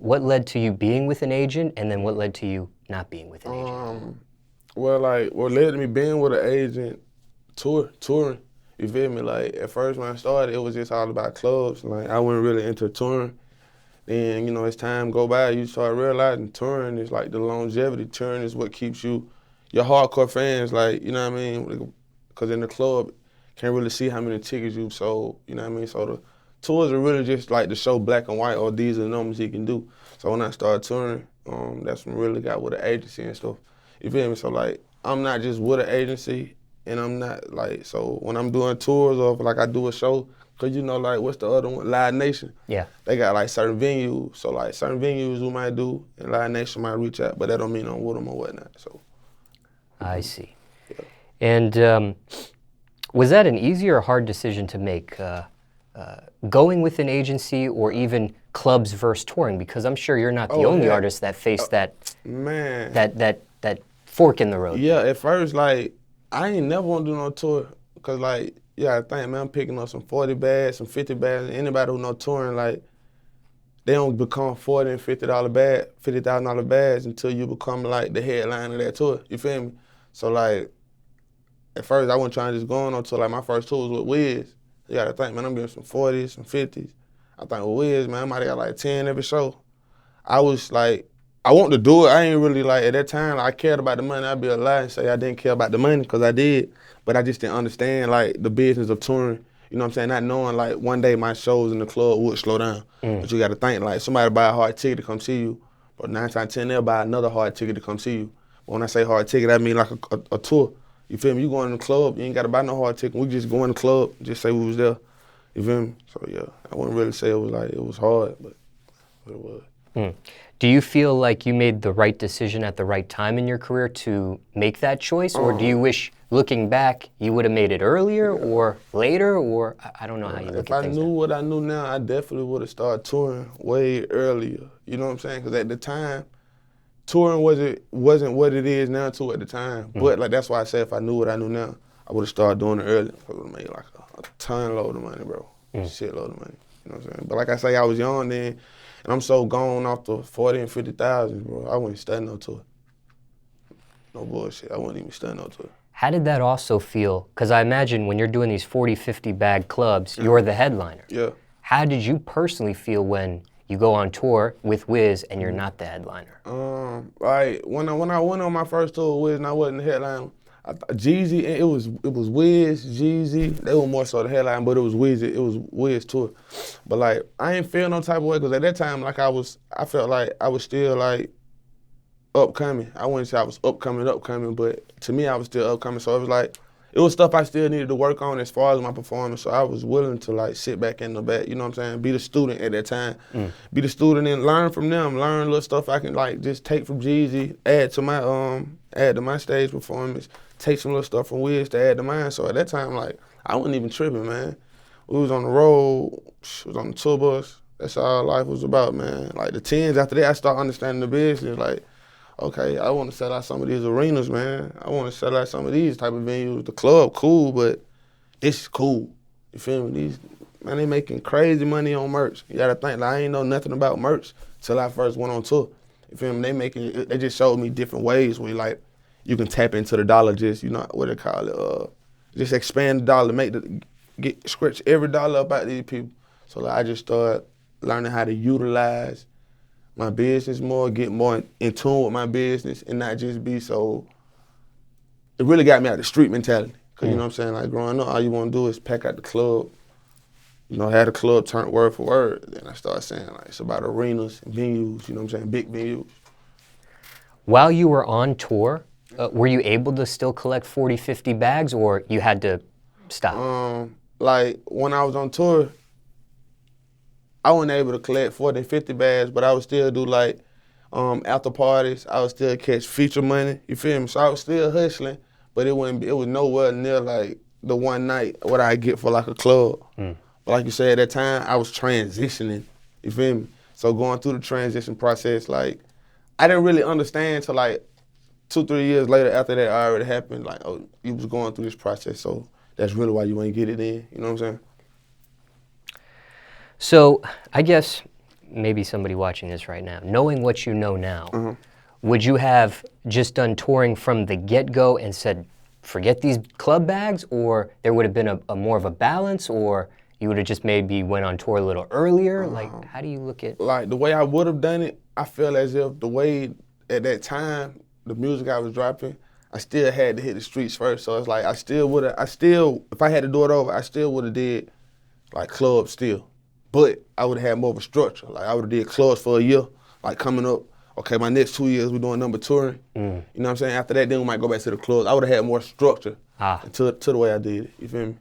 what led to you being with an agent, and then what led to you not being with an agent? Well, like, what led to me being with an agent, touring. You feel me? Like, at first when I started, it was just all about clubs. Like, I wasn't really into touring. Then, you know, as time go by, you start realizing touring is like the longevity. Touring is what keeps you, your hardcore fans, like, you know what I mean? Because in the club, can't really see how many tickets you've sold, you know what I mean? So the tours are really just like to show black and white, or these are the numbers he can do. So when I started touring, that's when I really got with the agency and stuff. You feel me? So like, I'm not just with an agency, and I'm not like, so when I'm doing tours or like I do a show, cause you know like, what's the other one? Live Nation. Yeah. They got like certain venues. So like certain venues we might do, and Live Nation might reach out, but that don't mean I'm with them or whatnot, so. I see. Yeah. And was that an easy or hard decision to make, going with an agency or even clubs versus touring? Because I'm sure you're not the only artist that faced that fork in the road. Yeah, at first, like, I ain't never want to do no tour, because, like, yeah, I think, man, I'm picking up some 40 bags, some 50 bags. Anybody who know touring, like, they don't become $40 and $50,000 bags until you become, like, the headline of that tour. You feel me? So, like, at first, I wasn't trying to just go on no tour. Like, my first tour was with Wiz. You got to think, man, I'm getting some 40s, some 50s. I think with Wiz, man, I might have got, like, 10 every show. I was, like, I want to do it. I ain't really like, at that time, like, I cared about the money. I'd be a lie and say I didn't care about the money, because I did. But I just didn't understand, like, the business of touring. You know what I'm saying? Not knowing, like, one day my shows in the club would slow down. But you got to think, like, somebody buy a hard ticket to come see you, but 9 times out of 10, they'll buy another hard ticket to come see you. But when I say hard ticket, I mean like a tour. You feel me? You going in the club, you ain't got to buy no hard ticket. We just go in the club, just say we was there. You feel me? So, yeah, I wouldn't really say it was hard, but it was. Do you feel like you made the right decision at the right time in your career to make that choice? Or do you wish, looking back, you would have made it earlier or later? Or I don't know how you look at things. If I knew what I knew now, I definitely would have started touring way earlier. You know what I'm saying? Because at the time, touring wasn't what it is now at the time. But like, that's why I said if I knew what I knew now, I would have started doing it earlier. I would have made like a ton load of money, bro. Shitload of money. You know what I'm saying? But like I say, I was young then, and I'm so gone off the 40 and 50,000, bro. I wouldn't study no tour. No bullshit. I wouldn't even study no tour. How did that also feel? Because I imagine when you're doing these 40, 50 bag clubs, you're the headliner. Yeah. How did you personally feel when you go on tour with Wiz and you're not the headliner? Like when I went on my first tour with Wiz and I wasn't the headliner, Jeezy, it was Wiz, Jeezy. They were more so the headline, but it was Wiz tour. But like, I ain't feel no type of way, because at that time, like I felt like I was still like upcoming. I wouldn't say I was upcoming, but to me I was still upcoming. So it was like, it was stuff I still needed to work on as far as my performance. So I was willing to like sit back in the back, you know what I'm saying? Be the student at that time. Be the student and learn from them, learn little stuff I can like just take from Jeezy, add to my stage performance, take some little stuff from Wiz to add to mine. So at that time, like, I wasn't even tripping, man. We was on the road, was on the tour bus. That's all life was about, man. Like the 10s, after that, I started understanding the business. Like, okay, I want to sell out some of these arenas, man. I want to sell out some of these type of venues. The club, cool, but this is cool. You feel me? Man, they making crazy money on merch. You gotta think, like, I ain't know nothing about merch till I first went on tour. You feel me? They just showed me different ways where like, you can tap into the dollar, just, you know, what they call it, just expand the dollar, scratch every dollar up out these people. So like, I just started learning how to utilize my business more, get more in tune with my business, and not just be so, it really got me out of the street mentality. Cause you know what I'm saying, like growing up, all you wanna do is pack out the club, you know, have the club turn word for word. Then I started saying like, it's about arenas and venues, you know what I'm saying, big venues. While you were on tour, were you able to still collect 40, 50 bags, or you had to stop? Like when I was on tour, I wasn't able to collect 40 and 50 bags, but I would still do like after parties. I would still catch feature money. You feel me? So I was still hustling, but it was nowhere near like the one night what I get for like a club. But like you said, at that time I was transitioning. You feel me? So going through the transition process, like I didn't really understand till like 2-3 years later after that already happened. Like, oh, you was going through this process, so that's really why you ain't get it in. You know what I'm saying? So I guess maybe somebody watching this right now, knowing what you know now, would you have just done touring from the get-go and said, forget these club bags, or there would have been a more of a balance, or you would have just maybe went on tour a little earlier? Like, how do you look at? Like, the way I would have done it, I feel as if the way at that time, the music I was dropping, I still had to hit the streets first. So it's like, if I had to do it over, I still would have did like clubs still. But I would have had more of a structure. Like, I would have did clubs for a year, like coming up, okay, my next 2 years we're doing number touring. You know what I'm saying? After that, then we might go back to the clubs. I would have had more structure to the way I did it. You feel me?